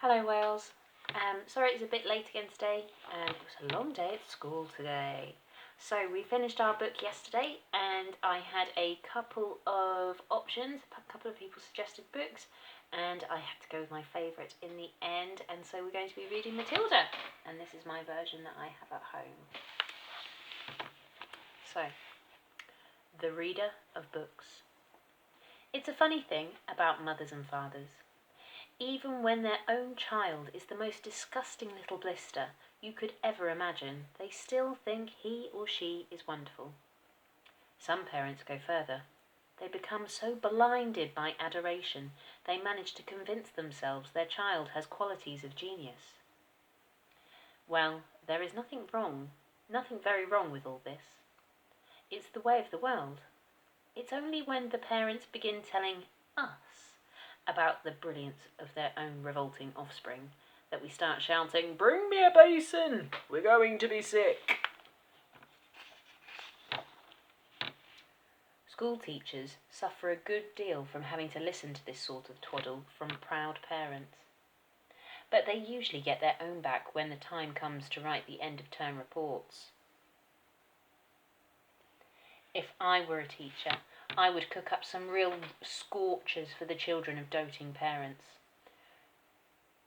Hello Wales. Sorry it's a bit late again today. It was a long day at school today. So we finished our book yesterday and I had a couple of options, a couple of people suggested books, and I had to go with my favourite in the end, and so we're going to be reading Matilda, and this is my version that I have at home. So, the reader of books. It's a funny thing about mothers and fathers. Even when their own child is the most disgusting little blister you could ever imagine, they still think he or she is wonderful. Some parents go further. They become so blinded by adoration, they manage to convince themselves their child has qualities of genius. Well, there is nothing very wrong with all this. It's the way of the world. It's only when the parents begin telling us about the brilliance of their own revolting offspring that we start shouting, "Bring me a basin! We're going to be sick!" School teachers suffer a good deal from having to listen to this sort of twaddle from proud parents. But they usually get their own back when the time comes to write the end-of-term reports. If I were a teacher, I would cook up some real scorchers for the children of doting parents.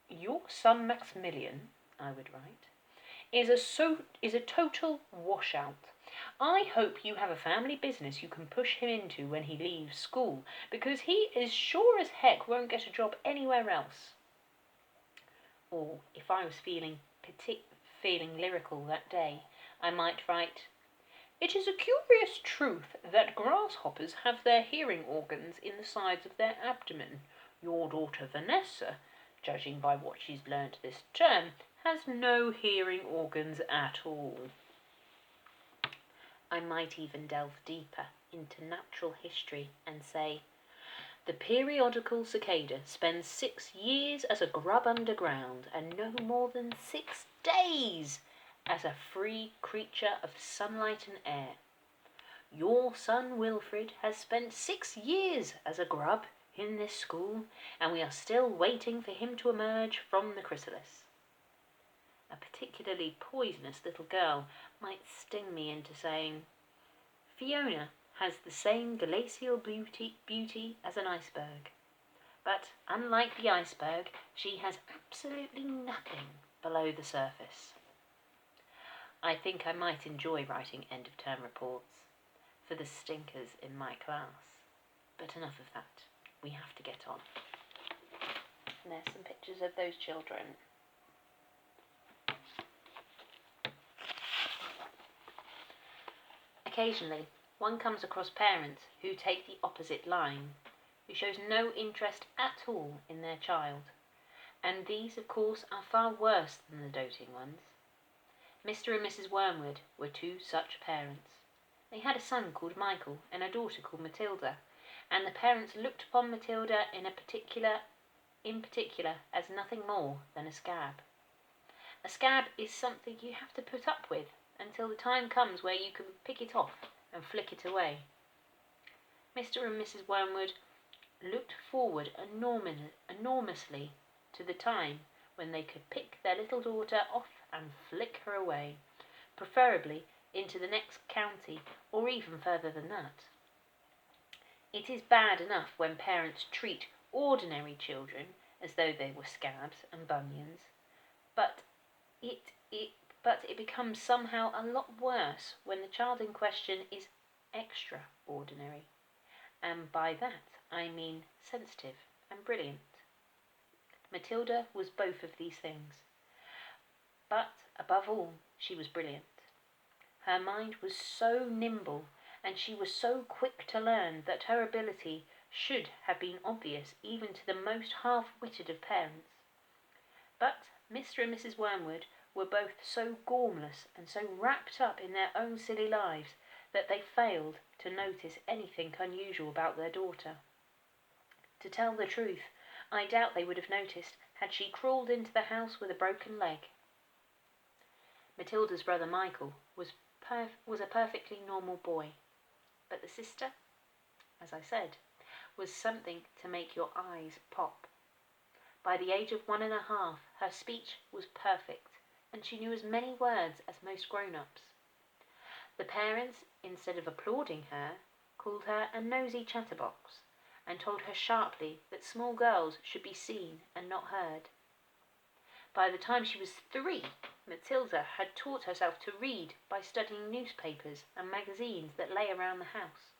"Your son Maximilian," I would write, is a total washout. I hope you have a family business you can push him into when he leaves school, because he is sure as heck won't get a job anywhere else. Or if I was feeling lyrical that day, I might write, "It is a curious truth that grasshoppers have their hearing organs in the sides of their abdomen. Your daughter Vanessa, judging by what she's learnt this term, has no hearing organs at all." I might even delve deeper into natural history and say, "The periodical cicada spends 6 years as a grub underground and no more than 6 days as a free creature of sunlight and air. Your son Wilfred has spent 6 years as a grub in this school, and we are still waiting for him to emerge from the chrysalis." A particularly poisonous little girl might sting me into saying, "Fiona has the same glacial beauty as an iceberg, but unlike the iceberg, she has absolutely nothing below the surface." I think I might enjoy writing end-of-term reports for the stinkers in my class, but enough of that. We have to get on. And there's some pictures of those children. Occasionally, one comes across parents who take the opposite line, who shows no interest at all in their child, and these, of course, are far worse than the doting ones. Mr. and Mrs. Wormwood were 2 such parents. They had a son called Michael and a daughter called Matilda, and the parents looked upon Matilda in particular as nothing more than a scab. A scab is something you have to put up with until the time comes where you can pick it off and flick it away. Mr. and Mrs. Wormwood looked forward enormously to the time when they could pick their little daughter off and flick her away, preferably into the next county, or even further than that. It is bad enough when parents treat ordinary children as though they were scabs and bunions, but it becomes somehow a lot worse when the child in question is extraordinary, and by that I mean sensitive and brilliant. Matilda was both of these things, but above all she was brilliant. Her mind was so nimble and she was so quick to learn that her ability should have been obvious even to the most half-witted of parents. But Mr. and Mrs. Wormwood were both so gormless and so wrapped up in their own silly lives that they failed to notice anything unusual about their daughter. To tell the truth, I doubt they would have noticed had she crawled into the house with a broken leg. Matilda's brother Michael was a perfectly normal boy, but the sister, as I said, was something to make your eyes pop. By By the age of 1.5, her speech was perfect, and she knew as many words as most grown-ups. The parents, instead of applauding her, called her a nosy chatterbox, and told her sharply that small girls should be seen and not heard. By the time she was 3, Matilda had taught herself to read by studying newspapers and magazines that lay around the house.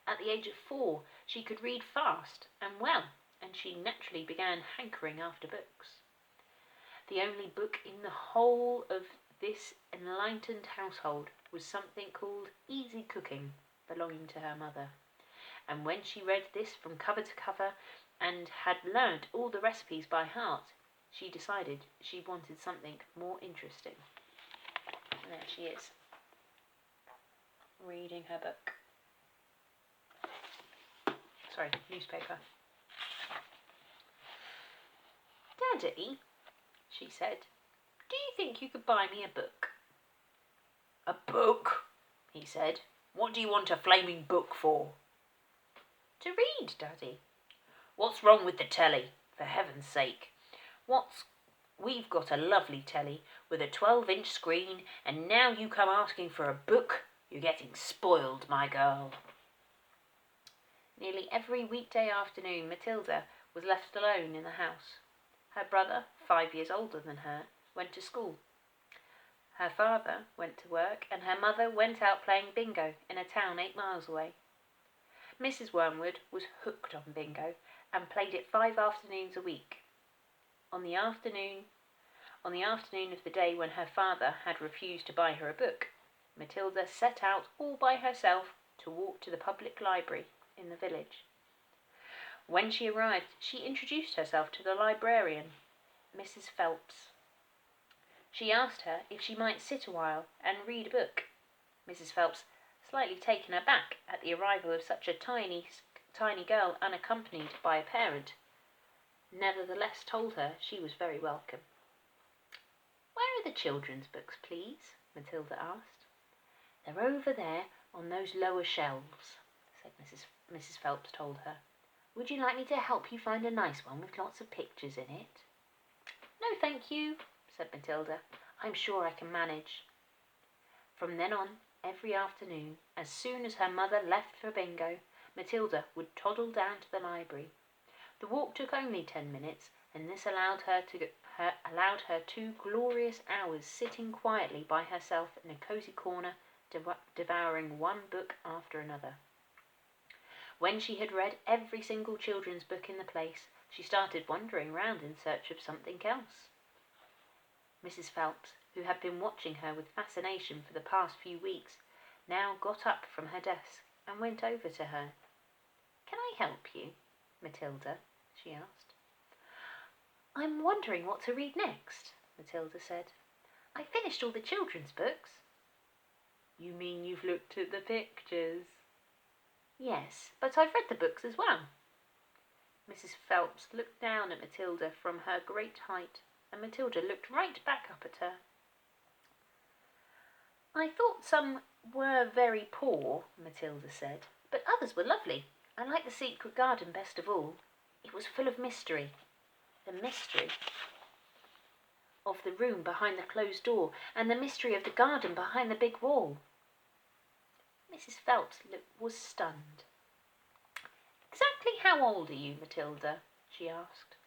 At the age of 4, she could read fast and well, and she naturally began hankering after books. The only book in the whole of this enlightened household was something called Easy Cooking, belonging to her mother. And when she read this from cover to cover and had learnt all the recipes by heart, she decided she wanted something more interesting. And there she is, reading her book. Sorry, newspaper. "Daddy," she said, "do you think you could buy me a book?" "A book?" he said. "What do you want a flaming book for?" "To read, Daddy." "What's wrong with the telly? For heaven's sake. We've got a lovely telly with a 12-inch screen, and now you come asking for a book. You're getting spoiled, my girl." Nearly every weekday afternoon Matilda was left alone in the house. Her brother, 5 years older than her, went to school. Her father went to work, and her mother went out playing bingo in a town 8 miles away. Mrs. Wormwood was hooked on bingo and played it 5 afternoons a week. On the afternoon of the day when her father had refused to buy her a book, Matilda set out all by herself to walk to the public library in the village. When she arrived, she introduced herself to the librarian, Mrs. Phelps. She asked her if she might sit a while and read a book. Mrs. Phelps, slightly taken aback at the arrival of such a tiny girl unaccompanied by a parent, nevertheless told her she was very welcome. "Where are the children's books, please?" Matilda asked. "They're over there on those lower shelves," said Mrs. Phelps told her. "Would you like me to help you find a nice one with lots of pictures in it?" "No, thank you," said Matilda. "I'm sure I can manage." From then on, every afternoon, as soon as her mother left for bingo, Matilda would toddle down to the library. The walk took only 10 minutes, and this allowed her 2 glorious hours sitting quietly by herself in a cosy corner, devouring one book after another. When she had read every single children's book in the place, she started wandering round in search of something else. Mrs. Phelps, who had been watching her with fascination for the past few weeks, now got up from her desk and went over to her. "Can I help you, Matilda?" she asked. "I'm wondering what to read next," Matilda said. "I finished all the children's books." "You mean you've looked at the pictures?" "Yes, but I've read the books as well." Mrs. Phelps looked down at Matilda from her great height, and Matilda looked right back up at her. "I thought some were very poor," Matilda said, "but others were lovely. I liked The Secret Garden best of all. It was full of mystery. The mystery of the room behind the closed door, and the mystery of the garden behind the big wall." Mrs. Phelps was stunned. "Exactly how old are you, Matilda?" she asked.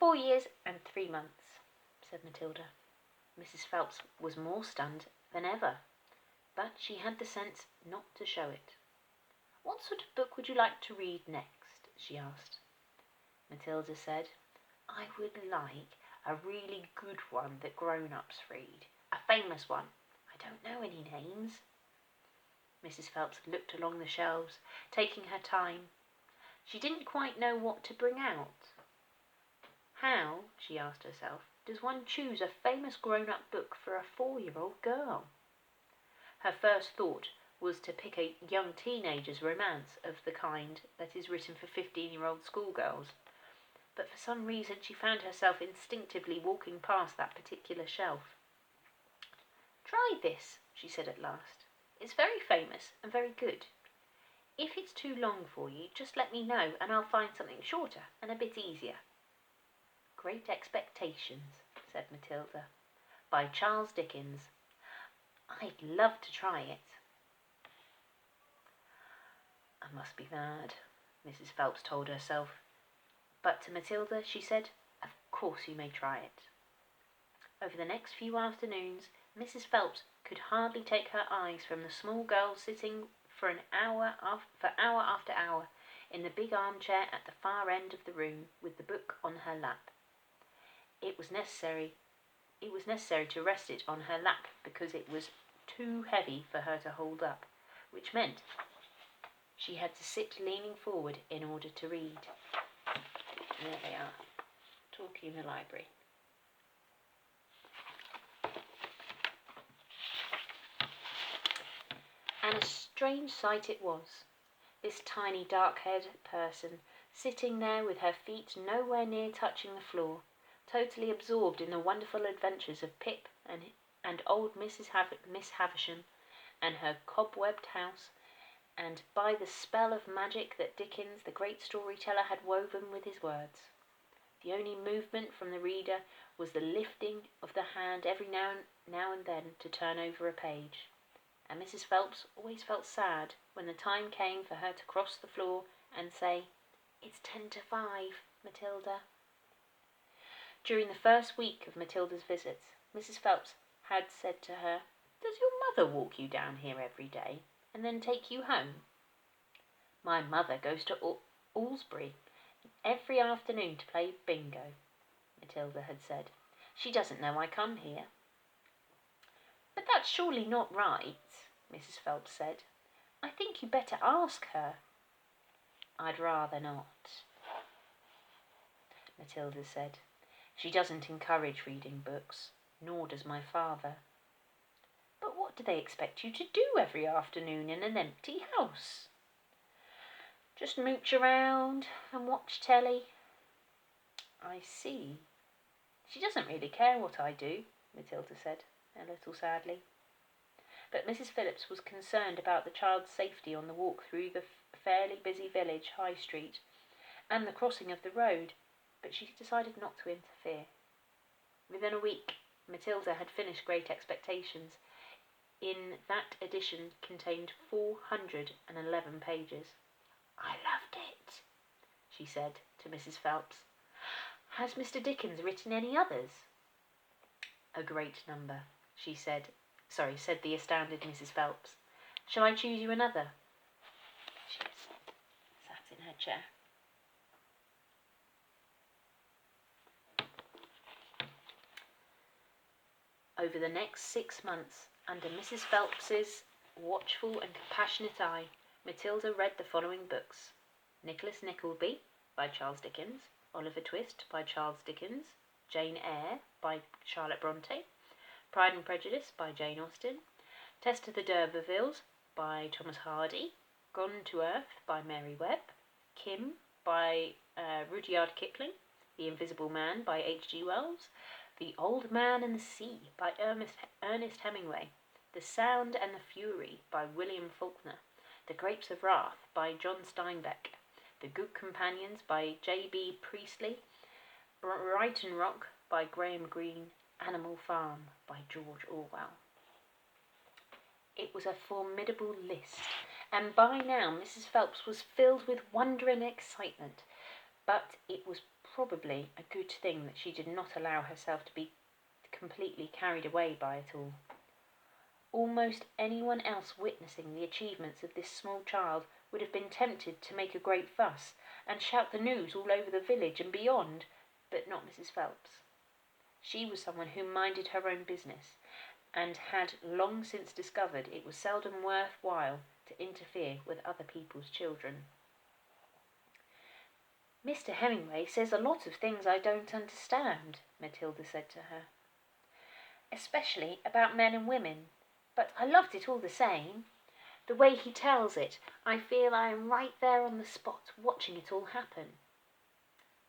4 years and 3 months, said Matilda. Mrs. Phelps was more stunned than ever, but she had the sense not to show it. "What sort of book would you like to read next?" she asked. Matilda said, "I would like a really good one that grown-ups read, a famous one. I don't know any names." Mrs. Phelps looked along the shelves, taking her time. She didn't quite know what to bring out. How, she asked herself, does one choose a famous grown-up book for a 4-year-old girl? Her first thought was to pick a young teenager's romance of the kind that is written for 15-year-old schoolgirls, but for some reason she found herself instinctively walking past that particular shelf. "Try this," she said at last. "It's very famous and very good. If it's too long for you, just let me know and I'll find something shorter and a bit easier." Great Expectations, said Matilda, by Charles Dickens. I'd love to try it. I must be mad, Mrs. Phelps told herself. But to Matilda she said, of course you may try it. Over the next few afternoons, Mrs. Phelps could hardly take her eyes from the small girl sitting for hour after hour in the big armchair at the far end of the room with the book on her lap. It was necessary to rest it on her lap because it was too heavy for her to hold up, which meant she had to sit leaning forward in order to read. And there they are, talking in the library. And a strange sight it was, this tiny dark-haired person sitting there with her feet nowhere near touching the floor, totally absorbed in the wonderful adventures of Pip and old Miss Havisham and her cobwebbed house, and by the spell of magic that Dickens, the great storyteller, had woven with his words. The only movement from the reader was the lifting of the hand every now and then to turn over a page, and Mrs. Phelps always felt sad when the time came for her to cross the floor and say, "It's 5, Matilda." During the first week of Matilda's visits, Mrs. Phelps had said to her, "Does your mother walk you down here every day and then take you home?" "My mother goes to Allsbury every afternoon to play bingo," Matilda had said. "She doesn't know I come here." "But that's surely not right," Mrs. Phelps said. "I think you'd better ask her." "I'd rather not," Matilda said. "She doesn't encourage reading books, nor does my father." "But what do they expect you to do every afternoon in an empty house?" "Just mooch around and watch telly." "I see. She doesn't really care what I do," Matilda said, a little sadly. But Mrs. Phillips was concerned about the child's safety on the walk through the fairly busy village high street and the crossing of the road, but she decided not to interfere. Within a week, Matilda had finished Great Expectations. In that edition contained 411 pages. "I loved it," she said to Mrs. Phelps. "Has Mr. Dickens written any others?" "A great number," said the astounded Mrs. Phelps. "Shall I choose you another?" She sat in her chair. Over the next 6 months, under Mrs. Phelps's watchful and compassionate eye, Matilda read the following books: Nicholas Nickleby, by Charles Dickens; Oliver Twist, by Charles Dickens; Jane Eyre, by Charlotte Bronte; Pride and Prejudice, by Jane Austen; Test of the d'Urbervilles, by Thomas Hardy; Gone to Earth, by Mary Webb; Kim, by Rudyard Kipling; The Invisible Man, by H.G. Wells; The Old Man and the Sea, by Ernest Hemingway; The Sound and the Fury, by William Faulkner; The Grapes of Wrath, by John Steinbeck; The Good Companions, by J.B. Priestley; Brighton Rock, by Graham Greene; Animal Farm, by George Orwell. It was a formidable list, and by now Mrs. Phelps was filled with wonder and excitement, but it was probably a good thing that she did not allow herself to be completely carried away by it all. Almost anyone else witnessing the achievements of this small child would have been tempted to make a great fuss and shout the news all over the village and beyond, but not Mrs. Phelps. She was someone who minded her own business, and had long since discovered it was seldom worth while to interfere with other people's children. "Mr. Hemingway says a lot of things I don't understand," Matilda said to her, "especially about men and women, but I loved it all the same. The way he tells it, I feel I am right there on the spot, watching it all happen."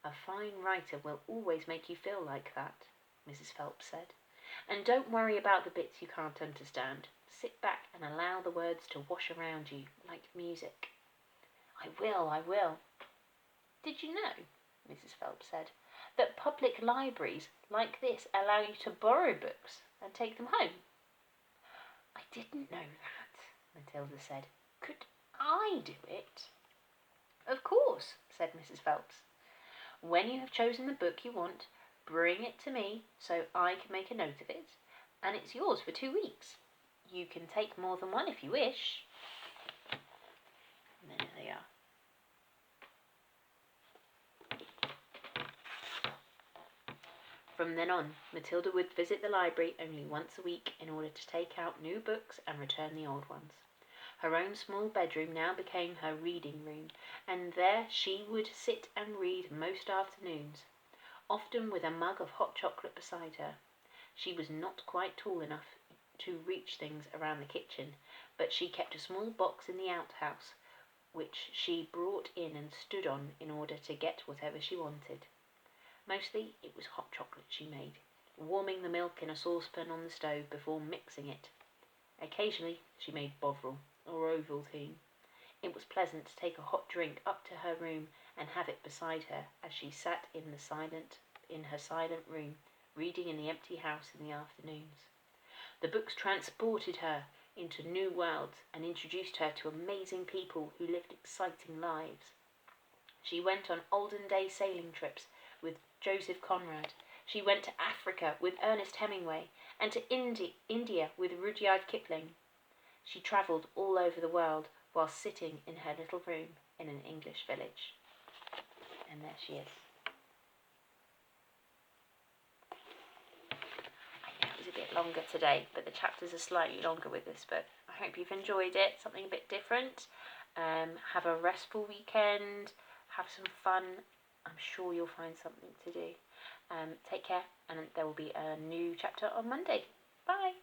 "A fine writer will always make you feel like that," Mrs. Phelps said. "And don't worry about the bits you can't understand. Sit back and allow the words to wash around you, like music." I will. "Did you know," Mrs. Phelps said, that public libraries like this allow you to borrow books and take them home. I didn't know that, Matilda said. Could I do it? Of course, said Mrs. Phelps. When you have chosen the book you want, bring it to me so I can make a note of it, and it's yours for 2 weeks. You can take more than one if you wish. And there they are. From then on, Matilda would visit the library only once a week in order to take out new books and return the old ones. Her own small bedroom now became her reading room, and there she would sit and read most afternoons, often with a mug of hot chocolate beside her. She was not quite tall enough to reach things around the kitchen, but she kept a small box in the outhouse, which she brought in and stood on in order to get whatever she wanted. Mostly it was hot chocolate she made, warming the milk in a saucepan on the stove before mixing it. Occasionally she made Bovril or Ovaltine. It was pleasant to take a hot drink up to her room and have it beside her as she sat in her silent room, reading in the empty house in the afternoons. The books transported her into new worlds and introduced her to amazing people who lived exciting lives. She went on olden-day sailing trips with Joseph Conrad. She went to Africa with Ernest Hemingway and to India with Rudyard Kipling. She travelled all over the world while sitting in her little room in an English village. And there she is. I know it was a bit longer today, but the chapters are slightly longer with this book. I hope you've enjoyed it, something a bit different. Have a restful weekend, have some fun. I'm sure you'll find something to do. Take care, and there will be a new chapter on Monday. Bye!